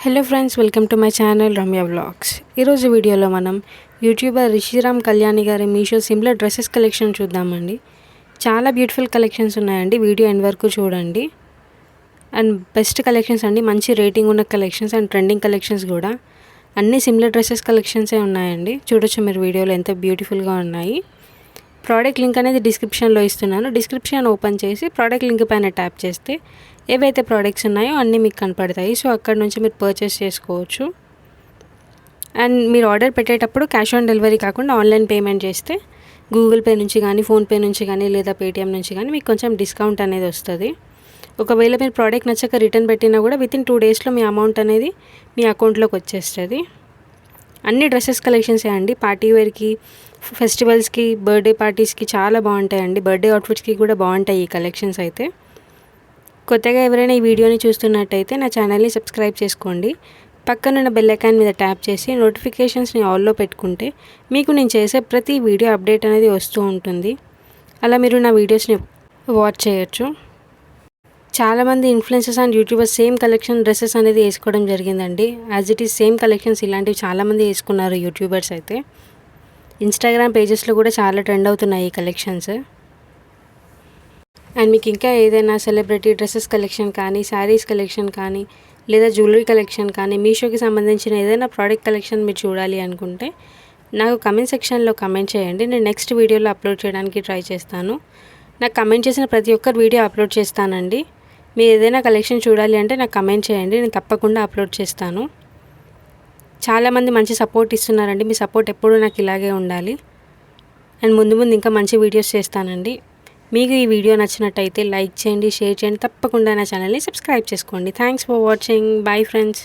Hello friends, welcome to my channel Ramya vlogs. ఈరోజు వీడియోలో మనం యూట్యూబర్ రిషిరామ్ కళ్యాణి గారి మీషో సిమ్లో డ్రెస్సెస్ కలెక్షన్ చూద్దామండి. చాలా బ్యూటిఫుల్ కలెక్షన్స్ ఉన్నాయండి, వీడియో ఎండ్ వరకు చూడండి. అండ్ బెస్ట్ కలెక్షన్స్ అండి, మంచి రేటింగ్ ఉన్న కలెక్షన్స్ అండ్ ట్రెండింగ్ కలెక్షన్స్ కూడా. అన్ని సిమ్లర్ డ్రెస్సెస్ కలెక్షన్సే ఉన్నాయండి. చూడొచ్చు మీరు వీడియోలో ఎంత బ్యూటిఫుల్గా ఉన్నాయి. ప్రోడక్ట్ లింక్ అనేది డిస్క్రిప్షన్లో ఇస్తున్నాను. డిస్క్రిప్షన్ ఓపెన్ చేసి ప్రోడక్ట్ లింక్ పైన ట్యాప్ చేస్తే ఏవైతే ప్రోడక్ట్స్ ఉన్నాయో అన్నీ మీకు కనపడతాయి. సో అక్కడ నుంచి మీరు పర్చేస్ చేసుకోవచ్చు. అండ్ మీరు ఆర్డర్ పెట్టేటప్పుడు క్యాష్ ఆన్ డెలివరీ కాకుండా ఆన్లైన్ పేమెంట్ చేస్తే గూగుల్ పే నుంచి కానీ, ఫోన్పే నుంచి కానీ, లేదా పేటిఎం నుంచి కానీ మీకు కొంచెం డిస్కౌంట్ అనేది వస్తుంది. ఒకవేళ మీరు ప్రోడక్ట్ నచ్చక రిటర్న్ పెట్టినా కూడా వితిన్ 2 డేస్లో మీ అమౌంట్ అనేది మీ అకౌంట్లోకి వచ్చేస్తుంది. అన్ని డ్రెస్సెస్ కలెక్షన్సే అండి. పార్టీ వేర్కి, ఫెస్టివల్స్కి, బర్త్డే పార్టీస్కి చాలా బాగుంటాయండి. బర్త్డే అవుట్ఫిట్స్కి కూడా బాగుంటాయి ఈ కలెక్షన్స్ అయితే. కొత్తగా ఎవరైనా ఈ వీడియోని చూస్తున్నట్టయితే నా ఛానల్ని సబ్స్క్రైబ్ చేసుకోండి. పక్కనున్న బెల్ ఐకాన్ మీద ట్యాప్ చేసి నోటిఫికేషన్స్ని ఆల్లో పెట్టుకుంటే మీకు నేను చేసే ప్రతి వీడియో అప్డేట్ అనేది వస్తూ ఉంటుంది. అలా మీరు నా వీడియోస్ని వాచ్ చేయొచ్చు. చాలామంది influencers and YouTubers same collection dresses అనేది వేసుకోవడం జరిగిందండి. As it is same collections ఇలాంటివి చాలామంది వేసుకున్నారు యూట్యూబర్స్ అయితే. ఇన్స్టాగ్రామ్ పేజెస్లో కూడా చాలా ట్రెండ్ అవుతున్నాయి ఈ కలెక్షన్స్. అండ్ మీకు ఇంకా ఏదైనా సెలబ్రిటీ డ్రెస్సెస్ కలెక్షన్ కానీ, శారీస్ కలెక్షన్ కానీ, లేదా జ్యువెలరీ కలెక్షన్ కానీ, మీషోకి సంబంధించిన ఏదైనా ప్రోడక్ట్ కలెక్షన్ మీరు చూడాలి అనుకుంటే నాకు కమెంట్ సెక్షన్లో కమెంట్ చేయండి. నేను నెక్స్ట్ వీడియోలో అప్లోడ్ చేయడానికి ట్రై చేస్తాను. నాకు కమెంట్ చేసిన ప్రతి ఒక్కరు వీడియో అప్లోడ్ చేస్తానండి. మీరు ఏదైనా కలెక్షన్ చూడాలి అంటే నాకు కమెంట్ చేయండి, నేను తప్పకుండా అప్లోడ్ చేస్తాను. చాలామంది మంచి సపోర్ట్ ఇస్తున్నారండి. మీ సపోర్ట్ ఎప్పుడూ నాకు ఇలాగే ఉండాలి. అండ్ ముందు ముందు ఇంకా మంచి వీడియోస్ చేస్తానండి. మీకు ఈ వీడియో నచ్చినట్టయితే లైక్ చేయండి, షేర్ చేయండి. తప్పకుండా నా ఛానల్ని సబ్స్క్రైబ్ చేసుకోండి. Thanks for watching. Bye friends.